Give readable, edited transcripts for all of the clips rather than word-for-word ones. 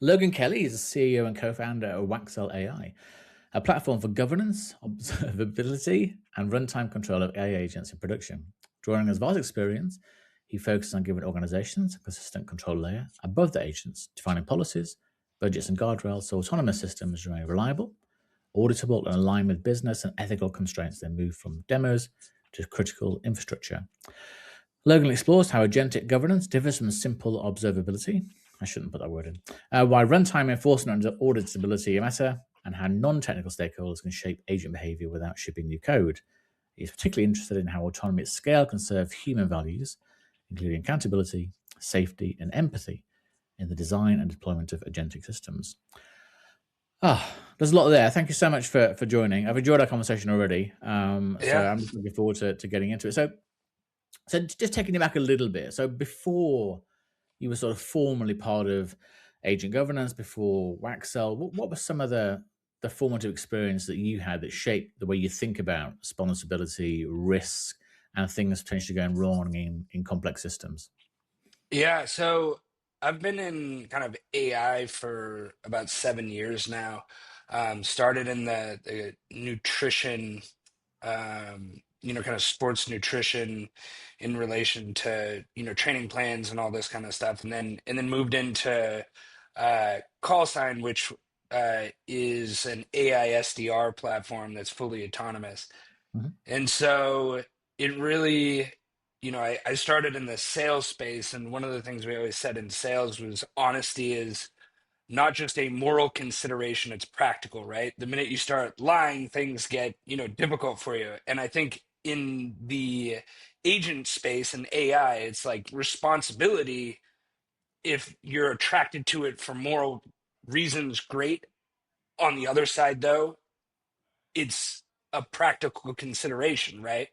Logan Kelly is the CEO and co-founder of Waxell.ai, a platform for governance, observability, and runtime control of AI agents in production. Drawing on his vast experience, he focuses on giving organizations a consistent control layer above the agents, defining policies, budgets, and guardrails so autonomous systems remain reliable, auditable, and aligned with business and ethical constraints. They move from demos to critical infrastructure. Logan explores how agentic governance differs from simple observability. I shouldn't put that word in. Why runtime enforcement and auditability matter, and how non-technical stakeholders can shape agent behavior without shipping new code. He's particularly interested in how autonomy at scale can serve human values, including accountability, safety, and empathy in the design and deployment of agentic systems. There's a lot there. Thank you so much for joining. I've enjoyed our conversation already, so Yeah. I'm looking forward to getting into it. So just taking you back a little bit. So before you were sort of formally part of agent governance, before Waxell, what were some of the formative experience that you had that shaped the way you think about responsibility, risk, and things potentially going wrong in complex systems? Yeah. So I've been in kind of AI for about 7 years now. Started in the nutrition, kind of sports nutrition in relation to, training plans and all this kind of stuff. And then moved into call sign, which is an AI SDR platform that's fully autonomous. Mhm. And so it really, I started in the sales space, and one of the things we always said in sales was honesty is not just a moral consideration, it's practical, right? The minute you start lying, things get, difficult for you. And I think in the agent space and AI, it's like responsibility. If you're attracted to it for moral reasons, great. On the other side, though, it's a practical consideration, right?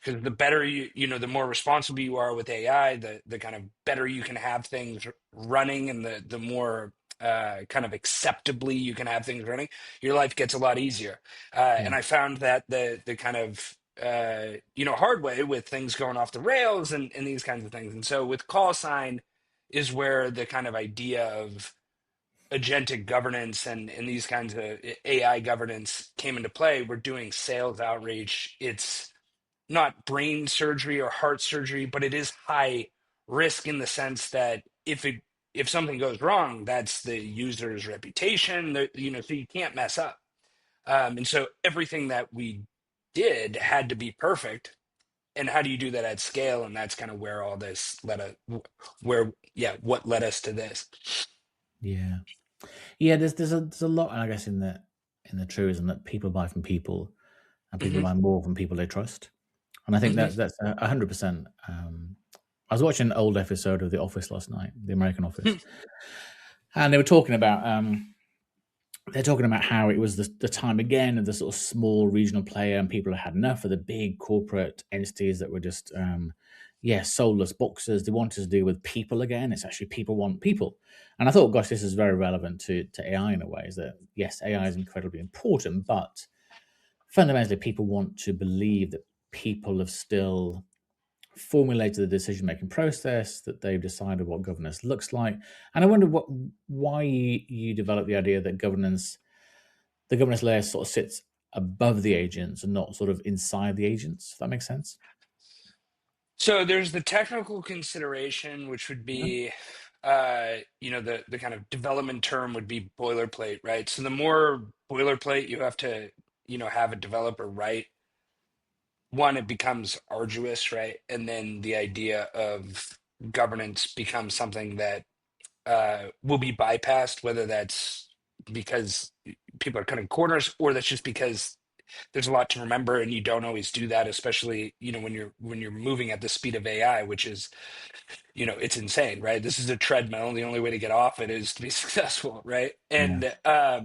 Because the better the more responsible you are with AI, the kind of better you can have things running, and the more kind of acceptably you can have things running, your life gets a lot easier. Yeah. And I found that the kind of hard way with things going off the rails and these kinds of things. And so with call sign is where the kind of idea of agentic governance and these kinds of AI governance came into play. We're doing sales outreach. It's not brain surgery or heart surgery, but it is high risk in the sense that if something goes wrong, that's the user's reputation. So you can't mess up. And so everything that we did had to be perfect. And how do you do that at scale? And that's kind of where all this led us, what led us to this. Yeah. Yeah, there's a lot, I guess, in the truism that people buy from people, and people Hmm. buy more from people they trust. And I think Hmm. that's 100%. I was watching an old episode of The Office last night, The American Office, and they're talking about how it was the time again of the sort of small regional player, and people had enough of the big corporate entities that were just soulless boxes. They wanted to deal with people again. It's actually people want people. And I thought, gosh, this is very relevant to AI in a way. Is that yes, AI is incredibly important, but fundamentally people want to believe that people have still formulated the decision making process, that they've decided what governance looks like. And I wonder why you developed the idea that the governance layer sort of sits above the agents and not sort of inside the agents, if that makes sense. So there's the technical consideration, which would Yeah. be, the kind of development term would be boilerplate, right? So the more boilerplate you have to, have a developer write, one, it becomes arduous, right? And then the idea of governance becomes something that will be bypassed, whether that's because people are cutting corners or that's just because there's a lot to remember and you don't always do that, especially when you're moving at the speed of AI, which is it's insane, right? This is a treadmill. The only way to get off it is to be successful, right? Yeah.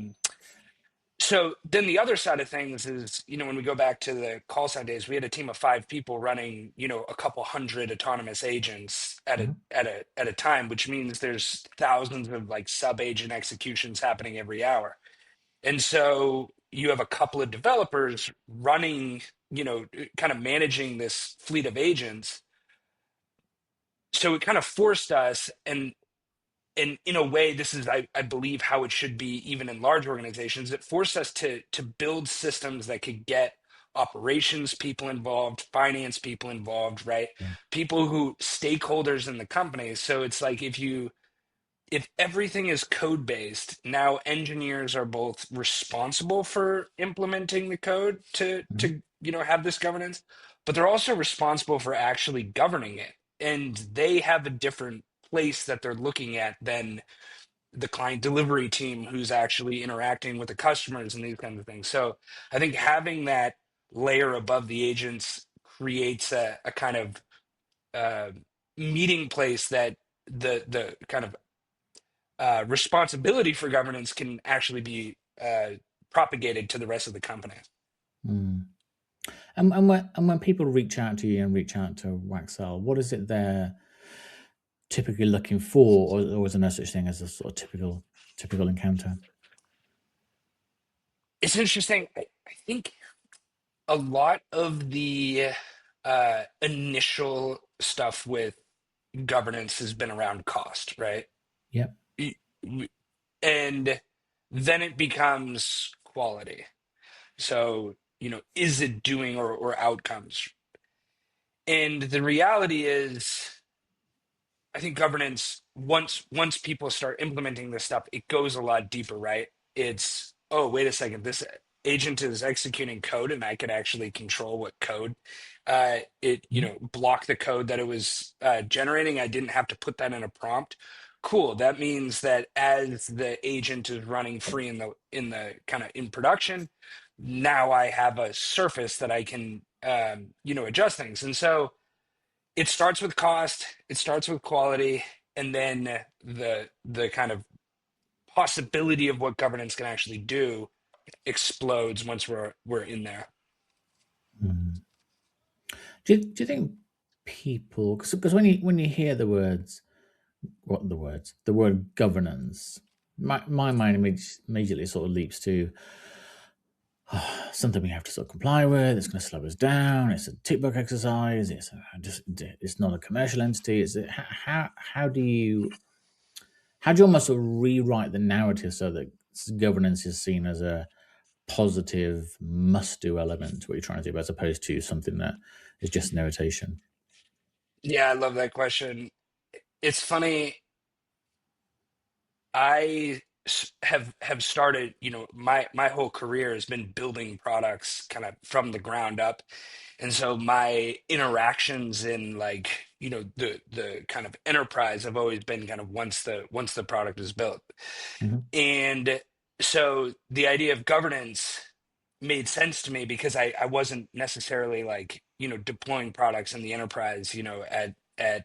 So then the other side of things is, when we go back to the call sign days, we had a team of 5 people running, a couple hundred autonomous agents at a Mhm. at a time, which means there's thousands of like sub agent executions happening every hour. And so you have a couple of developers running, kind of managing this fleet of agents. So it kind of forced us, and and in a way, this is, I believe, how it should be even in large organizations. It forced us to build systems that could get operations people involved, finance people involved, right? Yeah. People who stakeholders in the company. So it's like if everything is code based, now engineers are both responsible for implementing the code Mhm. to have this governance, but they're also responsible for actually governing it. And they have a different place that they're looking at than the client delivery team who's actually interacting with the customers and these kinds of things. So I think having that layer above the agents creates a kind of uh, meeting place that the kind of responsibility for governance can actually be propagated to the rest of the company. Mm. And when people reach out to you and reach out to Waxell, what is it they're typically looking for, or is there no such thing as a sort of typical encounter? It's interesting. I think a lot of the initial stuff with governance has been around cost, right? Yep. Y- And then it becomes quality. So, is it doing or outcomes? And the reality is, I think governance, once people start implementing this stuff, it goes a lot deeper, right? It's, oh, wait a second, this agent is executing code and I could actually control what code it, Mhm. block the code that it was generating. I didn't have to put that in a prompt. Cool. That means that as the agent is running free in the kind of in production, now I have a surface that I can adjust things. And so it starts with cost, it starts with quality, and then the kind of possibility of what governance can actually do explodes once we're in there. Mm. Do you think people, because when you hear the word governance, my mind immediately sort of leaps to something we have to sort of comply with. It's going to slow us down. It's a tick book exercise. It's not a commercial entity. How do you almost sort of rewrite the narrative so that governance is seen as a positive must do element to what you're trying to do, as opposed to something that is just an irritation? Yeah, I love that question. It's funny. I have started, my whole career has been building products kind of from the ground up. And so my interactions in like, the kind of enterprise have always been kind of once the product is built. Hmm. And so the idea of governance made sense to me because I wasn't necessarily like, deploying products in the enterprise, at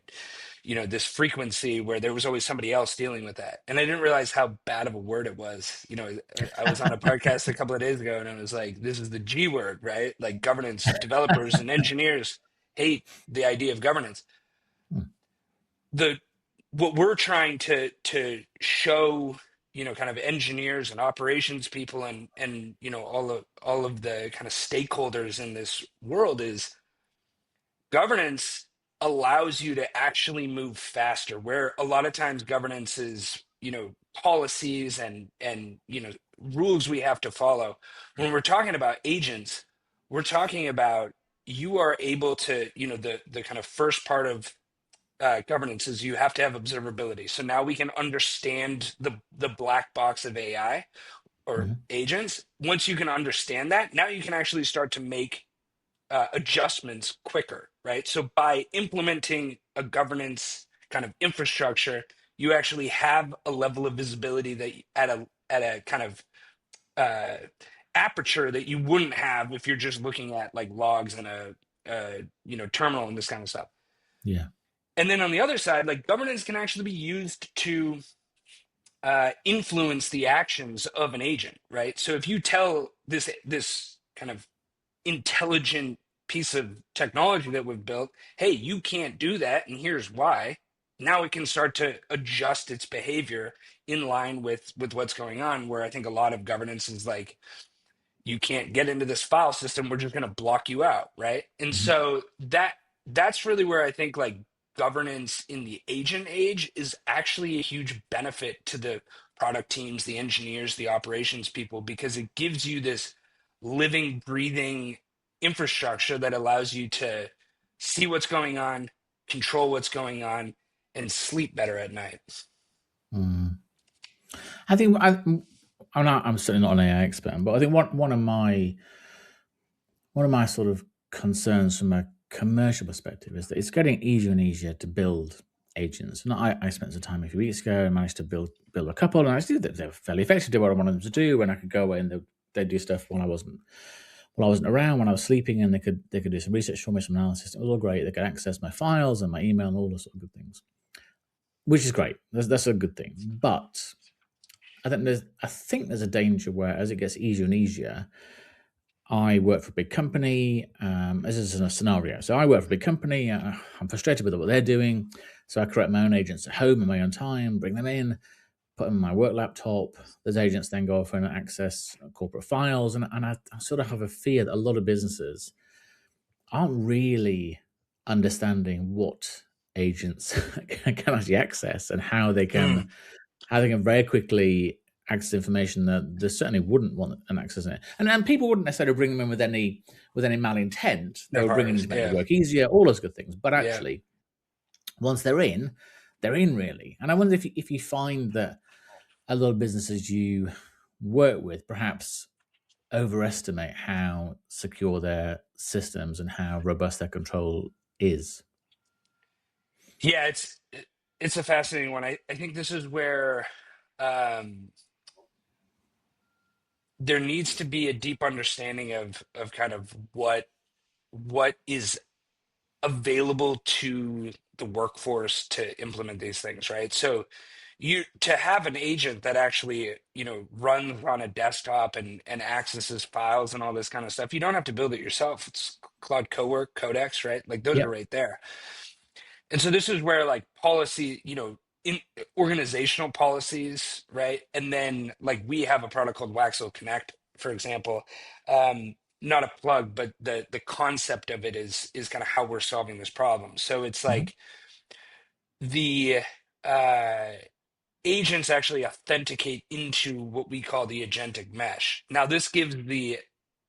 this frequency where there was always somebody else dealing with that. And I didn't realize how bad of a word it was. I was on a podcast a couple of days ago and it was like, this is the G word, right? Like governance, developers and engineers hate the idea of governance. The What we're trying to show, kind of engineers and operations people and all of the kind of stakeholders in this world is governance allows you to actually move faster, where a lot of times governance is, policies and rules we have to follow. When we're talking about agents, we're talking about you are able to, the kind of first part of governance is you have to have observability. So now we can understand the black box of AI or Hmm. agents. Once you can understand that, now you can actually start to make adjustments quicker, right? So by implementing a governance kind of infrastructure, you actually have a level of visibility that at a kind of uh, aperture that you wouldn't have if you're just looking at like logs and a terminal and this kind of stuff. Yeah. And then on the other side, like governance can actually be used to influence the actions of an agent, right? So if you tell this kind of intelligent piece of technology that we've built, hey, you can't do that, and here's why. Now it can start to adjust its behavior in line with what's going on. Where I think a lot of governance is like, you can't get into this file system. We're just going to block you out, right? And Hmm. so that's really where I think like governance in the agent age is actually a huge benefit to the product teams, the engineers, the operations people, because it gives you this living, breathing infrastructure that allows you to see what's going on, control what's going on, and sleep better at night. Mm. I think I'm certainly not an AI expert, but I think one of my sort of concerns from a commercial perspective is that it's getting easier and easier to build agents. And I spent some time a few weeks ago and managed to build a couple, and I did they were fairly effective, did what I wanted them to do, and I could go away and they'd do stuff when I wasn't around, when I was sleeping, and they could do some research for me, some analysis. It was all great. They could access my files and my email and all those sort of good things, which is great. That's a good thing. But I think there's a danger where as it gets easier and easier, I work for a big company. This is a scenario. So I work for a big company. I'm frustrated with what they're doing. So I create my own agents at home in my own time, bring them in, put them on my work laptop. Those agents then go off and access corporate files. And I sort of have a fear that a lot of businesses aren't really understanding what agents can actually access and Mm, how they can very quickly access information that they certainly wouldn't want an access in it. And people wouldn't necessarily bring them in with any malintent. They of would bring them in course, to make the yeah, work easier, all those good things. But yeah. actually, once they're in really. And I wonder if you find that a lot of businesses you work with perhaps overestimate how secure their systems and how robust their control is. Yeah, it's a fascinating one. I think this is where um, there needs to be a deep understanding of kind of what is available to the workforce to implement these things, right? So you to have an agent that actually, runs on a desktop and accesses files and all this kind of stuff, you don't have to build it yourself. It's Claude Cowork, Codex, right? Like those are Yep. right there. And so this is where like policy, in organizational policies, right? And then like we have a product called Waxell Connect, for example. Not a plug, but the concept of it is kind of how we're solving this problem. So it's Mhm. like the uh agents actually authenticate into what we call the agentic mesh. Now, this gives the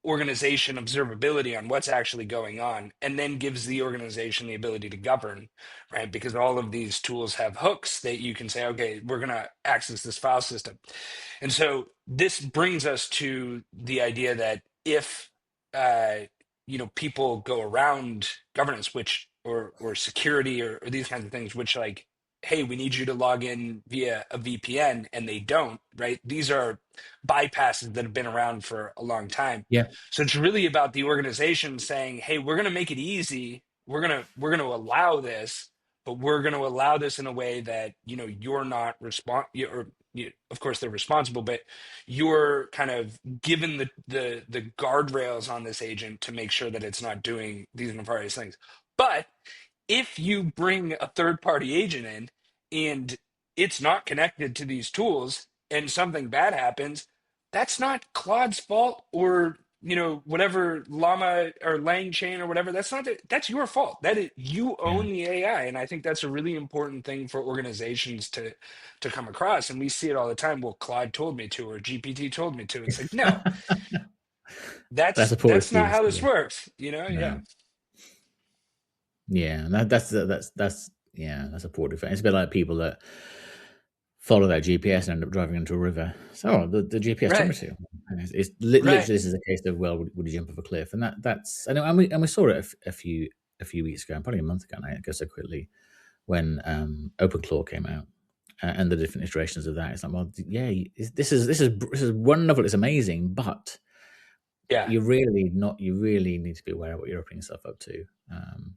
organization observability on what's actually going on, and then gives the organization the ability to govern, right? Because all of these tools have hooks that you can say, okay, we're going to access this file system. And so this brings us to the idea that if people go around governance, which or security or these kinds of things, which like, hey, we need you to log in via a VPN, and they don't, right? These are bypasses that have been around for a long time. Yeah. So it's really about the organization saying, hey, we're going to make it easy. We're going to allow this, but we're going to allow this in a way that, you're not or of course they're responsible, but you're kind of given the guardrails on this agent to make sure that it's not doing these nefarious things. But if you bring a third party agent in and it's not connected to these tools and something bad happens, that's not Claude's fault, or whatever llama or lang chain or whatever. That's your fault. That is, you Yeah. own the AI. And I think that's a really important thing for organizations to come across. And we see it all the time. Well, Claude told me to, or GPT told me to. It's like, no, That's that's a poor that's not excuse. how this Yeah. works. Yeah. No. Yeah. That's yeah. That's a poor defense. It's a bit like people that follow their GPS and end up driving into a river. So the GPS told me Right. to. It's Right. literally this is a case of well, would you jump off a cliff? And that's and we saw it a few weeks ago, probably a month ago now. It goes so quickly when OpenClaw came out and the different iterations of that. It's like, well, yeah, this is wonderful. It's amazing, but Yeah. you really need to be aware of what you're opening yourself up to.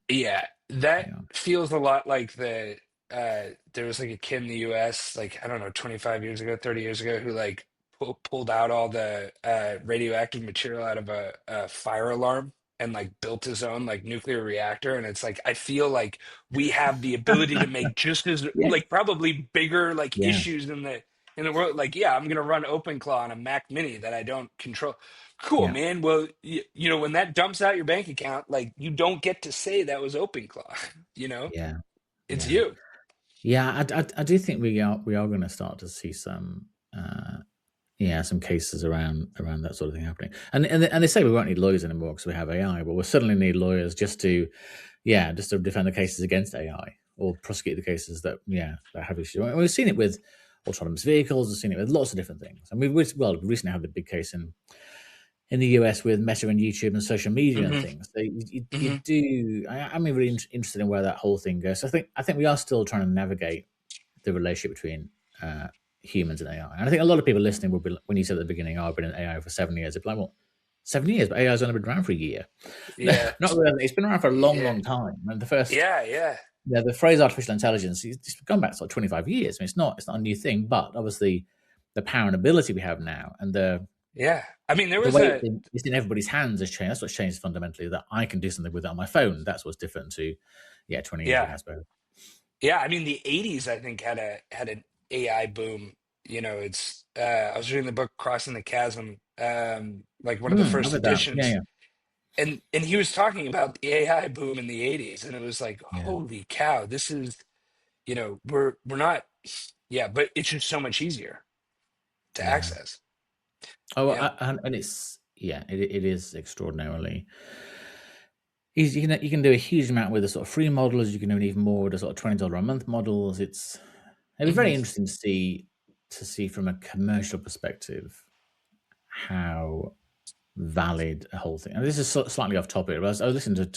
Yeah, that Yeah. feels a lot like there was like a kid in the US, like I don't know, 25 years ago, 30 years ago, who like pulled out all the radioactive material out of a fire alarm and like built his own like nuclear reactor. And it's like I feel like we have the ability to make just as Yeah. like probably bigger like Yeah. issues in the world. Like, yeah, I'm gonna run OpenClaw on a Mac Mini that I don't control. Cool, Yeah. man. Well, when that dumps out your bank account, like you don't get to say that was OpenClaw, you know? Yeah. it's Yeah. you. Yeah, I do think we are going to start to see some some cases around that sort of thing happening. And they say we won't need lawyers anymore because we have AI, but we'll suddenly need lawyers just to defend the cases against AI or prosecute the cases that have issues. And we've seen it with autonomous vehicles. We've seen it with lots of different things. And we recently had the big case in the US with Meta and YouTube and social media and Hmm. things. So you Hmm. do. I'm really interested in where that whole thing goes. So I think we are still trying to navigate the relationship between uh, humans and AI. And I think a lot of people listening will be, when you said at the beginning, "Oh, I've been in AI for 7 years," they'd be like, "Well, 7 years, but AI's only been around for a year." No, Yeah. not really. It's been around for a long, Yeah. long time. And the first, Yeah. Yeah. the phrase artificial intelligence, it's gone back to like 25 years. I mean, it's not a new thing, but obviously the power and ability we have now and Yeah. I mean, there the was way a, it's in everybody's hands has changed. That's what's changed fundamentally. That I can do something with it on my phone. That's what's different to, 20 years ago, yeah. I suppose. Yeah. I mean, the 80s, I think, had an AI boom. It's, I was reading the book Crossing the Chasm, like one of the I've first read that. Yeah, editions. And he was talking about the AI boom in the 80s. And it was like, yeah, holy cow, this is, we're not, yeah, but it's just so much easier to yeah. access. Oh, Yeah. and it's it is extraordinarily easy. You can do a huge amount with the sort of free models. You can do even more with the sort of $20 a month models. It'd be Hmm. very interesting to see from a commercial perspective how valid a whole thing. And this is slightly off topic, but I was listening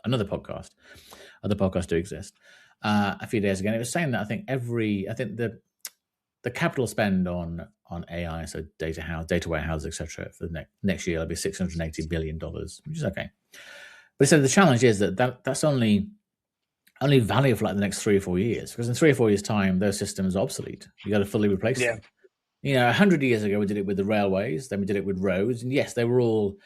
another podcast. Other podcasts do exist. A few days ago, and it was saying that I think the capital spend on AI, so data warehouse, etc., for the next year, will be $680 billion, which is okay. But he said the challenge is that's only valid for like the next 3 or 4 years, because in 3 or 4 years' time, those systems are obsolete. You got to fully replace Yeah. them. 100 years ago, we did it with the railways, then we did it with roads, and yes, they were all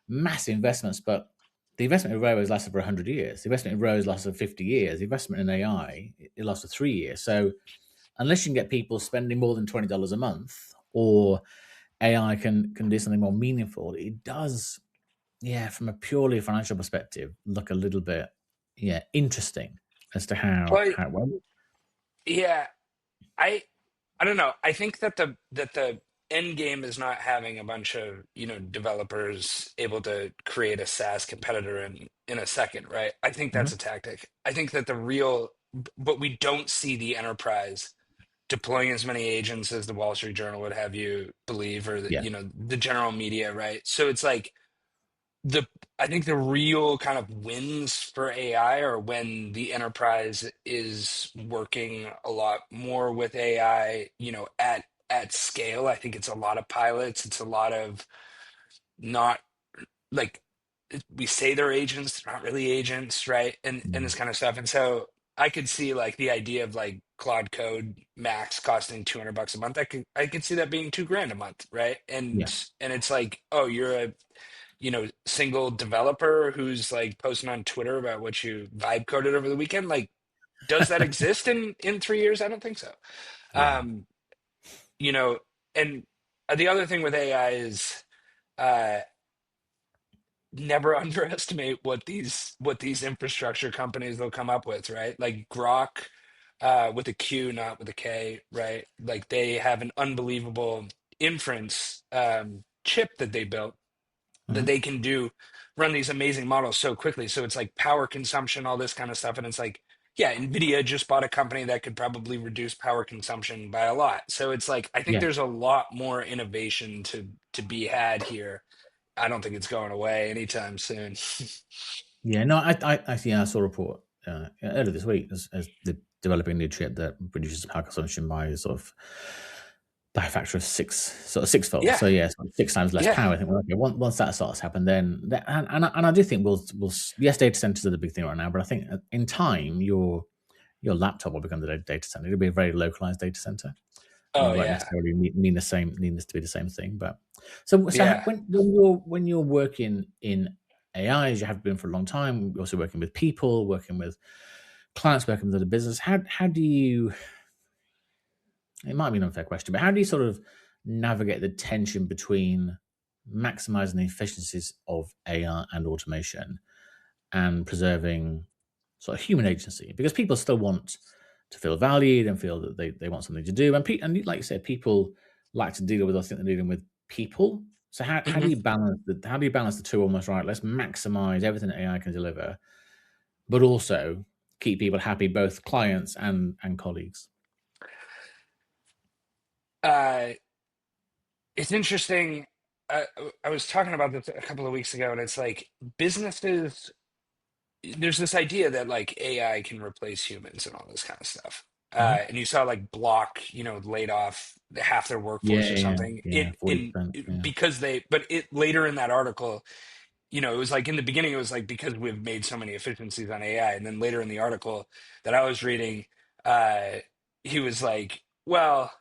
massive investments, but the investment in railways lasted for 100 years. The investment in roads lasted 50 years. The investment in AI, it lasted 3 years. So unless you can get people spending more than $20 a month, or AI can do something more meaningful, it does, from a purely financial perspective, look a little bit, interesting as to Well, how it went. yeah, I I don't know. I think that the end game is not having a bunch of, developers able to create a SaaS competitor in a second, right? I think that's Mhm. a tactic. I think that but we don't see the enterprise deploying as many agents as the Wall Street Journal would have you believe, or Yeah, the general media, right? So it's like the I think the real kind of wins for AI are when the enterprise is working a lot more with AI, at scale. I think it's a lot of pilots. It's a lot of not like we say they're agents, they're not really agents, right? And yeah, this kind of stuff. And so I could see like the idea of like Claude Code Max costing $200 a month. I could see that being $2,000 a month, right? yeah. And it's like, oh, you're a single developer who's like posting on Twitter about what you vibe coded over the weekend. Like, does that exist in 3 years? I don't think so. Yeah, Um, you know, and the other thing with AI is uh never underestimate what these infrastructure companies will come up with, right? Like Grok, with a Q, not with a K, right? Like they have an unbelievable inference chip that they built that mhm, they can run these amazing models so quickly. So it's like power consumption, all this kind of stuff. And it's like, yeah, NVIDIA just bought a company that could probably reduce power consumption by a lot. So it's like, I think yeah. there's a lot more innovation to be had here. I don't think it's going away anytime soon. Yeah, no, I saw a report earlier this week as the developing a new chip that reduces power consumption by a factor of sort of sixfold. Yeah, So yeah, it's like 6 times less yeah. power. I think, well, okay, once that starts to happen, then and I do think yes, data centers are the big thing right now, but I think in time your laptop will become the data center. It'll be a very localized data center. Oh It won't yeah, necessarily mean this to be the same thing. But so yeah. when you're working in AI, as you have been for a long time, you're also working with people, working with clients, working with other business. How do you? It might be an unfair question, but how do you sort of navigate the tension between maximizing the efficiencies of AI and automation and preserving sort of human agency, because people still want to feel valued and feel that they want something to do. And like you said, people like to deal with, I think they're dealing with people. So how do Hmm. you balance the two almost, right? Let's maximize everything that AI can deliver, but also keep people happy, both clients and colleagues. Uh, it's interesting. I, I was talking about this a couple of weeks ago, and it's like businesses, there's this idea that like AI can replace humans and all this kind of stuff. Mhm. And you saw like Block, laid off half their workforce Yeah, or yeah, something. yeah, 40%. Yeah. Because but it later in that article, it was like in the beginning, it was like because we've made so many efficiencies on AI, and then later in the article that I was reading, uh, he was like, well,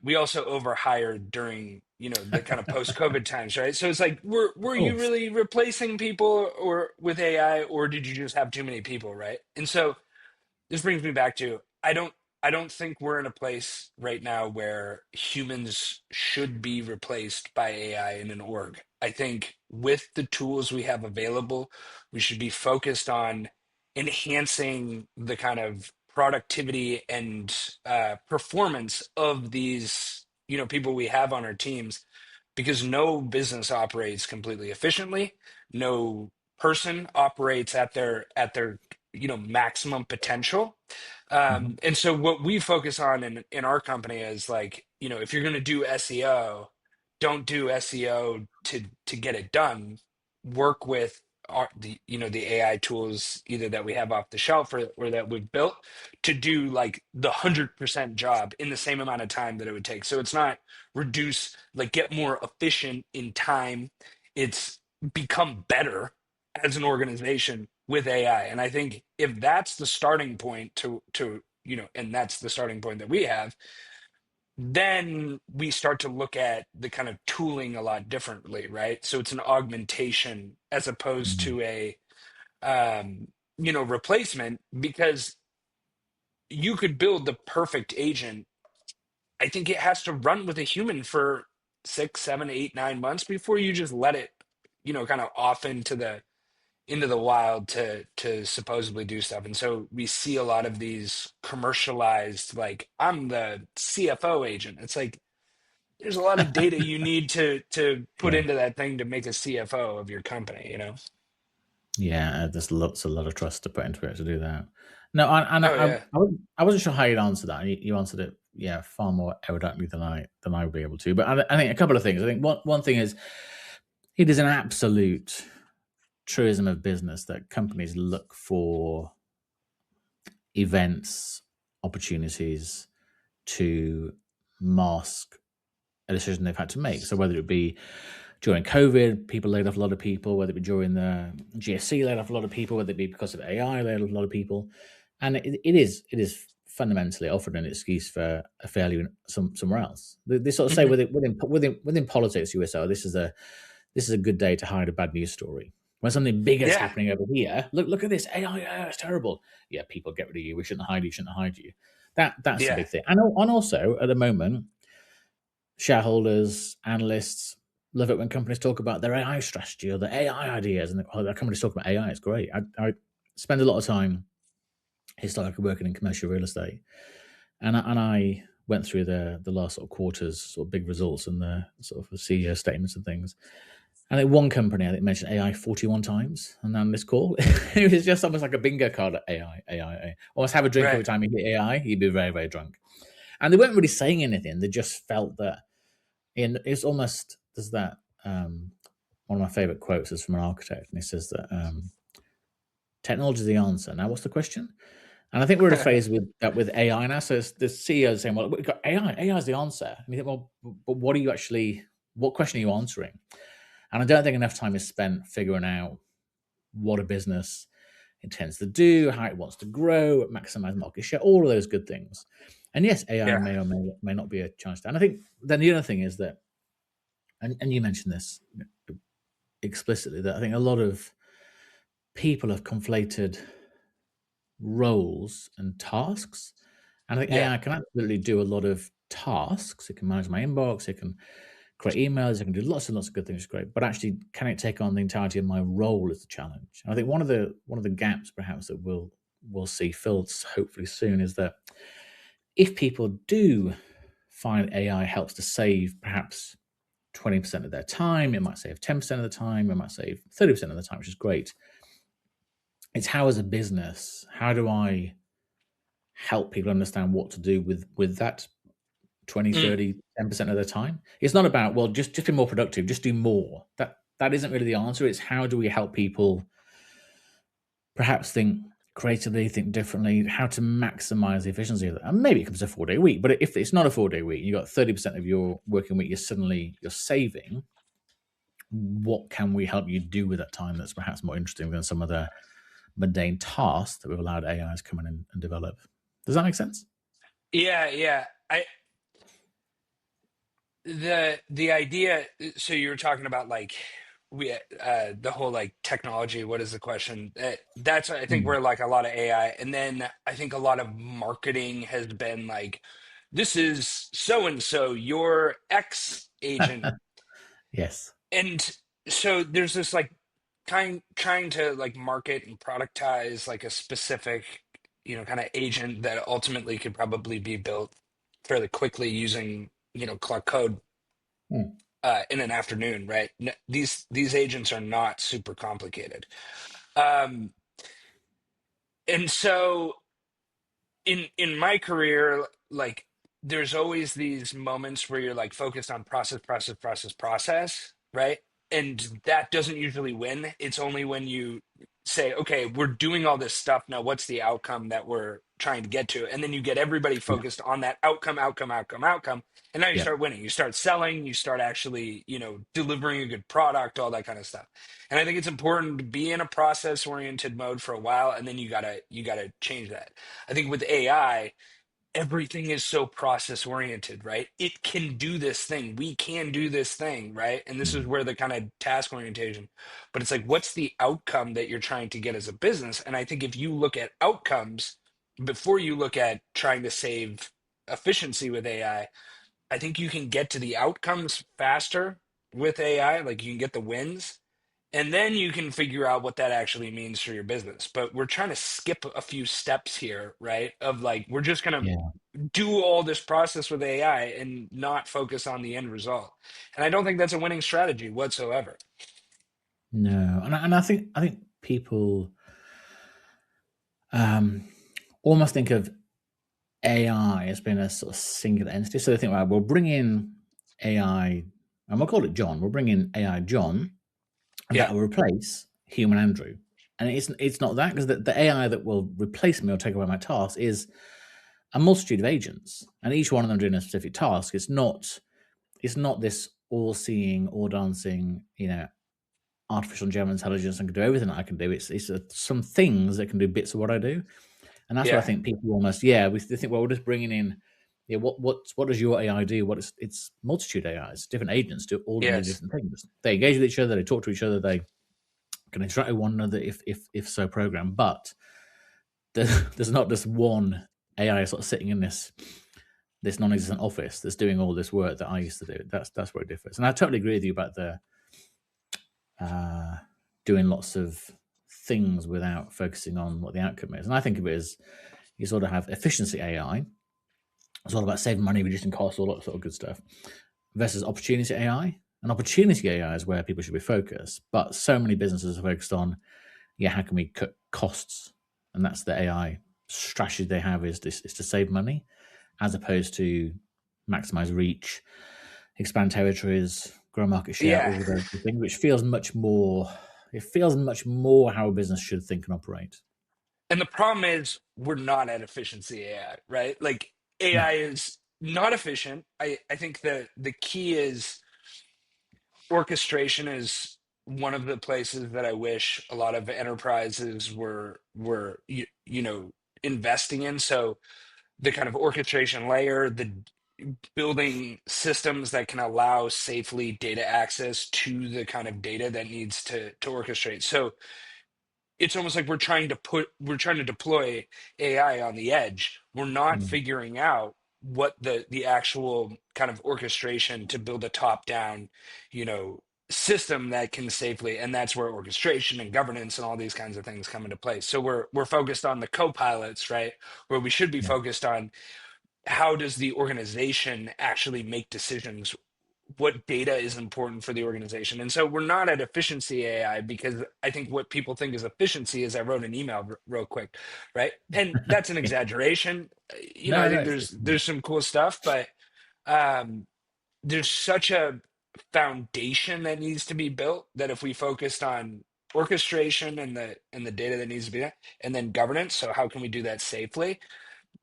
we also overhired during the kind of post-COVID times, right? So it's like, were Of you course. really replacing people or with AI, or did you just have too many people, right? And so this brings me back to I don't think we're in a place right now where humans should be replaced by AI in an org. I think with the tools we have available, we should be focused on enhancing the kind of productivity and performance of these people we have on our teams, because no business operates completely efficiently. No person operates at their maximum potential. Mhm. And so what we focus on in our company is like, if you're going to do SEO, don't do SEO to get it done. Work with the AI tools either that we have off the shelf or that we've built to do like the 100% job in the same amount of time that it would take. So it's not reduce, like get more efficient in time. It's become better as an organization with AI. And I think if that's the starting point and that's the starting point that we have, then we start to look at the kind of tooling a lot differently, right? So it's an augmentation as opposed Mhm. to a replacement, because you could build the perfect agent. I think it has to run with a human for 6, 7, 8, 9 months before you just let it, kind of off into the wild to supposedly do stuff. And so we see a lot of these commercialized, like, I'm the CFO agent. It's like there's a lot of data you need to put Yeah. into that thing to make a CFO of your company. Yeah, there's a lot of trust to put into it to do that. No, and Oh yeah. I wasn't sure how you'd answer that. You answered it, yeah, far more eruditely than I would be able to. But I think a couple of things. I think one thing is it is an absolute truism of business that companies look for events, opportunities to mask a decision they've had to make. So whether it be during COVID, people laid off a lot of people, whether it be during the GFC, laid off a lot of people, whether it be because of AI, laid off a lot of people. And it is fundamentally offered an excuse for a failure somewhere else. They sort of say Hmm. within politics, you say, oh, this is a good day to hide a bad news story. When something bigger is Yeah. happening over here, look at this AI, it's terrible. Yeah, people get rid of you. We shouldn't hide you. That's the Yeah. big thing. And also at the moment, shareholders, analysts love it when companies talk about their AI strategy or their AI ideas, and their companies talk about AI. It's great. I spend a lot of time historically working in commercial real estate, and I went through the last sort of quarters, sort of big results and the sort of CEO statements and things. And at one company, I think mentioned AI 41 times, and on this call, it was just almost like a bingo card at AI, AI, AI. Almost have a drink every Right. time you hit AI, you'd be very, very drunk. And they weren't really saying anything. They just felt that it's almost there's that one of my favorite quotes is from an architect, and he says that technology is the answer. Now, what's the question? And I think we're at a phase with that with AI now. So it's the CEO is saying, "Well, we've got AI. AI is the answer." And you think, "Well, but what are you actually? What question are you answering?" And I don't think enough time is spent figuring out what a business intends to do, how it wants to grow, maximize market share, all of those good things. And yes, AI Yeah. may or may not be a challenge. And I think then the other thing is that, and you mentioned this explicitly, that I think a lot of people have conflated roles and tasks. And I think Yeah. AI can absolutely do a lot of tasks. It can manage my inbox. It can create emails, I can do lots and lots of good things, great. But actually, can it take on the entirety of my role as the challenge? And I think one of the gaps perhaps that we'll see filled hopefully soon is that if people do find AI helps to save perhaps 20% of their time, it might save 10% of the time, it might save 30% of the time, which is great. It's how as a business, how do I help people understand what to do with that 20, Mm. 30, 10% of the time? It's not about, well, just be more productive, just do more. That isn't really the answer. It's how do we help people perhaps think creatively, think differently, how to maximize the efficiency of that. And maybe it comes to a 4-day week, but if it's not a 4-day week, you got 30% of your working week, you're saving. What can we help you do with that time that's perhaps more interesting than some of the mundane tasks that we've allowed AIs come in and develop? Does that make sense? Yeah, yeah. The idea, so you were talking about like we the whole like technology, what is the question? That's I think Mm. where like a lot of AI, and then I think a lot of marketing has been like, this is so and so your X agent. Yes. And so there's this like trying to like market and productize like a specific, kind of agent that ultimately could probably be built fairly quickly using, Cloud Code Mm. in an afternoon, right? These agents are not super complicated. Um, and so in my career, like there's always these moments where you're like focused on process, right? And that doesn't usually win. It's only when you say, okay, we're doing all this stuff now, what's the outcome that we're trying to get to? And then you get everybody Yeah. focused on that outcome, and now you Yeah. start winning. You start selling, you start actually, delivering a good product, all that kind of stuff. And I think it's important to be in a process oriented mode for a while, and then you gotta change that. I think with AI, everything is so process oriented, right? It can do this thing. We can do this thing, right? And this is Mm. where the kind of task orientation, but it's like, what's the outcome that you're trying to get as a business? And I think if you look at outcomes before you look at trying to save efficiency with I think you can get to the outcomes faster with AI. Like you can get the wins, and then you can figure out what that actually means for your business. But we're trying to skip a few steps here, right? Of like, we're just going Yeah. to do all this process with AI and not focus on the end result. And I don't think that's a winning strategy whatsoever. No. And I think people um, almost think of AI as being a sort of singular entity. So they think, right, we'll bring in AI, and we'll call it John. We'll bring in AI John, and Yeah. that will replace human Andrew. And it's not that, because the AI that will replace me or take away my task is a multitude of agents, and each one of them doing a specific task. It's not this all-seeing, all-dancing, artificial general intelligence and can do everything that I can do. It's some things that can do bits of what I do, and that's what I Yeah. think people almost they think, well, we're just bringing in, what does your AI do? It's multitude AIs, different agents do all of the Yes. different things. They engage with each other, they talk to each other, they can interact with one another if so programmed. But there's not just one AI sort of sitting in this non-existent office that's doing all this work that I used to do. That's where it differs. And I totally agree with you about the uh, doing lots of things without focusing on what the outcome is. And I think of it as you sort of have efficiency AI. It's all about saving money, reducing costs, all that sort of good stuff, versus opportunity AI. And opportunity AI is where people should be focused. But so many businesses are focused on, how can we cut costs? And that's the AI strategy they have, is to save money, as opposed to maximize reach, expand territories, grow market share, Yeah. all those things, which feels much more. It feels much more how a business should think and operate. And the problem is we're not at efficiency AI, right? Like No. AI is not efficient. I think the key is orchestration is one of the places that I wish a lot of enterprises were investing in. So the kind of orchestration layer, the building systems that can allow safely data access to the kind of data that needs to orchestrate. So it's almost like we're trying to deploy AI on the edge. We're not Mm. figuring out what the actual kind of orchestration to build a top down, you know, system that can safely, and that's where orchestration and governance and all these kinds of things come into place. So we're focused on the copilots, right? Where we should be Yeah. focused on how does the organization actually make decisions, what data is important for the organization. And so we're not at efficiency AI, because I think what people think is efficiency is I wrote an email real quick, right? And that's an Yeah. exaggeration. You know, I No, no, think there's some cool stuff, but um, there's such a foundation that needs to be built that if we focused on orchestration and the data that needs to be there, and then governance, so how can we do that safely,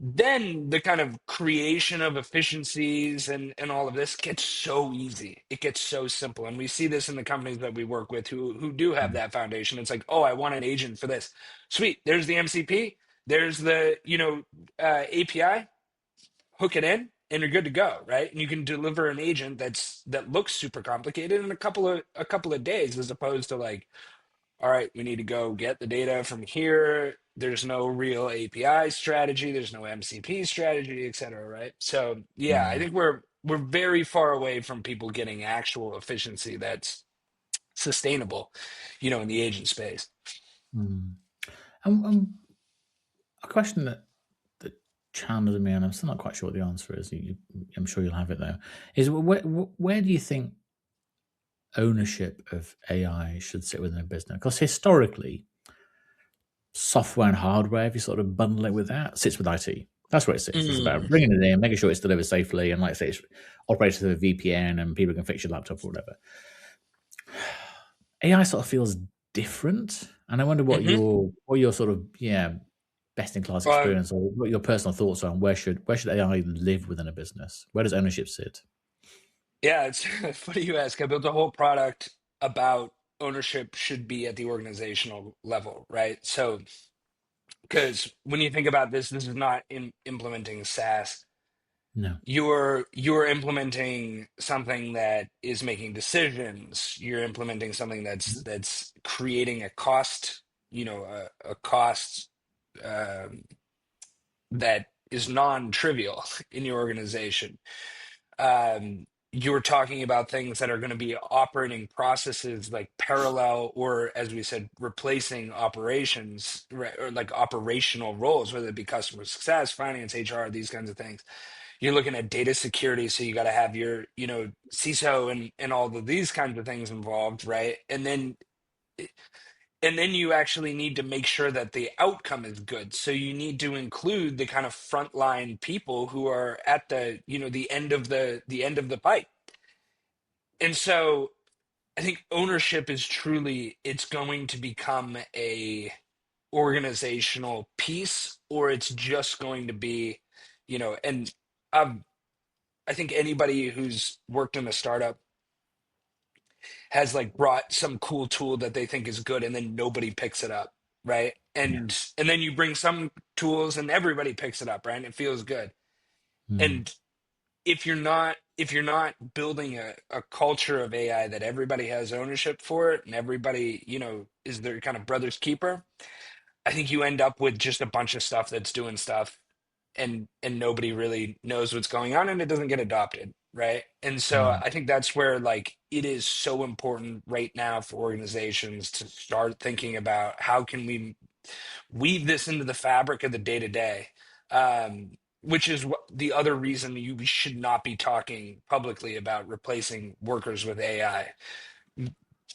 then the kind of creation of efficiencies and all of this gets so easy. It gets so simple. And we see this in the companies that we work with who do have mm, that foundation. It's like, oh, I want an agent for this. Sweet. There's the MCP. There's the, API. Hook it in and you're good to go, right? And you can deliver an agent that looks super complicated in a couple of days, as opposed to like, all right, we need to go get the data from here. There's no real API strategy. There's no MCP strategy, et cetera, right? So yeah, I mm, think we're very far away from people getting actual efficiency that's sustainable, in the agent space. mm. A question that challenges me, and I'm still not quite sure what the answer is. I'm sure you'll have it though. Is where do you think ownership of AI should sit within a business? Because historically, software and hardware, if you sort of bundle it with that, sits with IT. That's where it sits. It's about Mm. bringing it in, making sure it's delivered safely, and like I say, it's operated through a VPN, and people can fix your laptop or whatever. AI sort of feels different, and I wonder Hmm. what your sort of best in class Uh, experience, or what your personal thoughts are on where should AI live within a business? Where does ownership sit? yeah, it's funny you ask. I built a whole product about ownership should be at the organizational level, right? So, because when you think about this, this is not in implementing SaaS. No. You're implementing something that is making decisions. You're implementing something that's creating a cost, a cost um, that is non-trivial in your organization. You're talking about things that are going to be operating processes like parallel, or as we said, replacing operations, right, or like operational roles, whether it be customer success, finance, HR, these kinds of things. You're looking at data security, so you got to have your, CISO and all of these kinds of things involved, right? And then you actually need to make sure that the outcome is good. So you need to include the kind of frontline people who are at the, the end of the pipe. And so I think ownership is truly, it's going to become a organizational piece, or it's just going to be, and I've I think anybody who's worked in a startup has like brought some cool tool that they think is good and then nobody picks it up, right? Yeah. And then you bring some tools and everybody picks it up, right? And it feels good. Mm. And if you're not building a culture of AI that everybody has ownership for it and everybody, is their kind of brother's keeper, I think you end up with just a bunch of stuff that's doing stuff, and nobody really knows what's going on and it doesn't get adopted, right? And so Mm. I think that's where like it is so important right now for organizations to start thinking about how can we weave this into the fabric of the day to day, which is the other reason we should not be talking publicly about replacing workers with AI,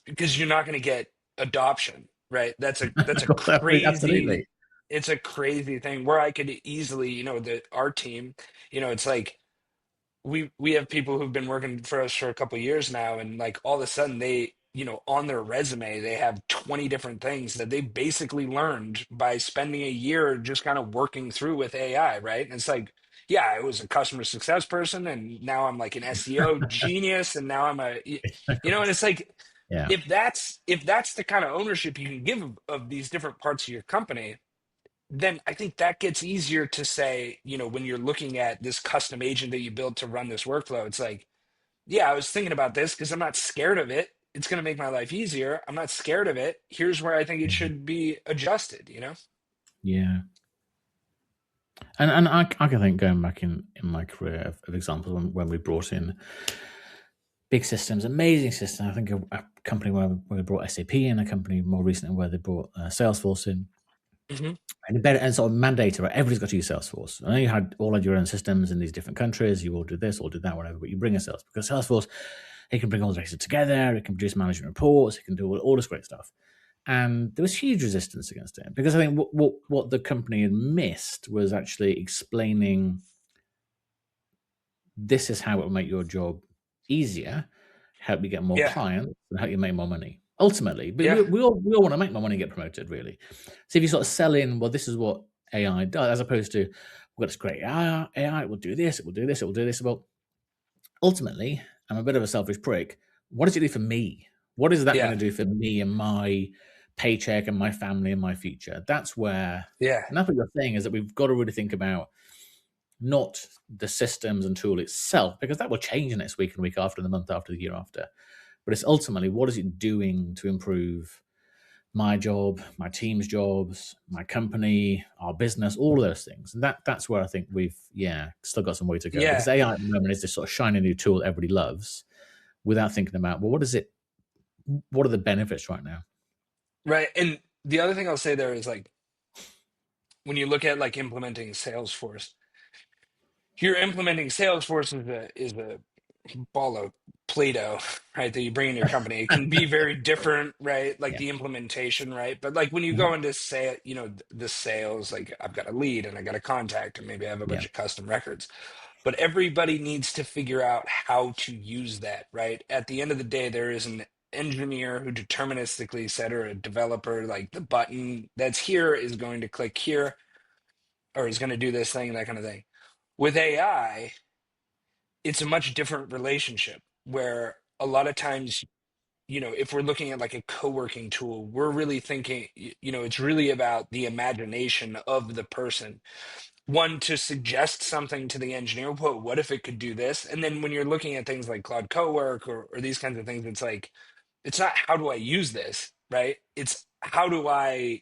because you're not going to get adoption, right? That's a crazy, Absolutely. it's a crazy thing where I could easily, our team, it's like we have people who've been working for us for a couple of years now, and like all of a sudden they, on their resume they have 20 different things that they basically learned by spending a year just kind of working through with AI, right? And it's like, yeah, I was a customer success person and now I'm like an SEO genius and now I'm and it's like, Yeah. if that's the kind of ownership you can give of these different parts of your company, then I think that gets easier to say, when you're looking at this custom agent that you built to run this workflow, it's like, yeah, I was thinking about this because I'm not scared of it. It's going to make my life easier. I'm not scared of it. Here's where I think it Mhm. should be adjusted, Yeah. And I can think going back in my career of examples when we brought in big systems, amazing systems. I think a company where we brought SAP in, a company more recently where they brought Salesforce in, Hmm. and sort of mandated, right? Everybody's got to use Salesforce. I know you had all of your own systems in these different countries. You all do this, all do that, whatever. But you bring a Salesforce because Salesforce, it can bring all the data together. It can produce management reports. It can do all this great stuff. And there was huge resistance against it because I think what the company had missed was actually explaining this is how it will make your job easier, help you get more Yeah, clients, and help you make more money. Ultimately, but yeah, we all want to make more money and get promoted, really. So if you sort of sell in, well, this is what AI does, as opposed to we've got this great AI, it will do this, it will do this, it will do this. Well, ultimately, I'm a bit of a selfish prick. What does it do for me? What is that going yeah, to do for me and my paycheck and my family and my future? That's where, yeah, and that's what you're saying is that we've got to really think about not the systems and tool itself, because that will change next week and week after, the month after, the year after. But it's ultimately what is it doing to improve my job, my team's jobs, my company, our business, all of those things. And that's where I think we've still got some way to go. yeah. Because AI at the moment is this sort of shiny new tool that everybody loves without thinking about, well, what are the benefits right now? Right. And the other thing I'll say there is like when you look at like implementing Salesforce, you're implementing Salesforce is a ball of Play-Doh, right? That you bring in your company. It can be very different, right? Like Yeah. the implementation, right? But like when you Mhm. go into say, the sales, like I've got a lead and I got a contact, and maybe I have a Yeah. bunch of custom records. But everybody needs to figure out how to use that, right? At the end of the day, there is an engineer who deterministically said, or a developer, like the button that's here is going to click here, or is going to do this thing, that kind of thing. With AI, it's a much different relationship where a lot of times, if we're looking at like a co-working tool, we're really thinking, it's really about the imagination of the person. One, to suggest something to the engineer, well, what if it could do this? And then when you're looking at things like Cloud Cowork or these kinds of things, it's like, it's not how do I use this, right? It's how do I,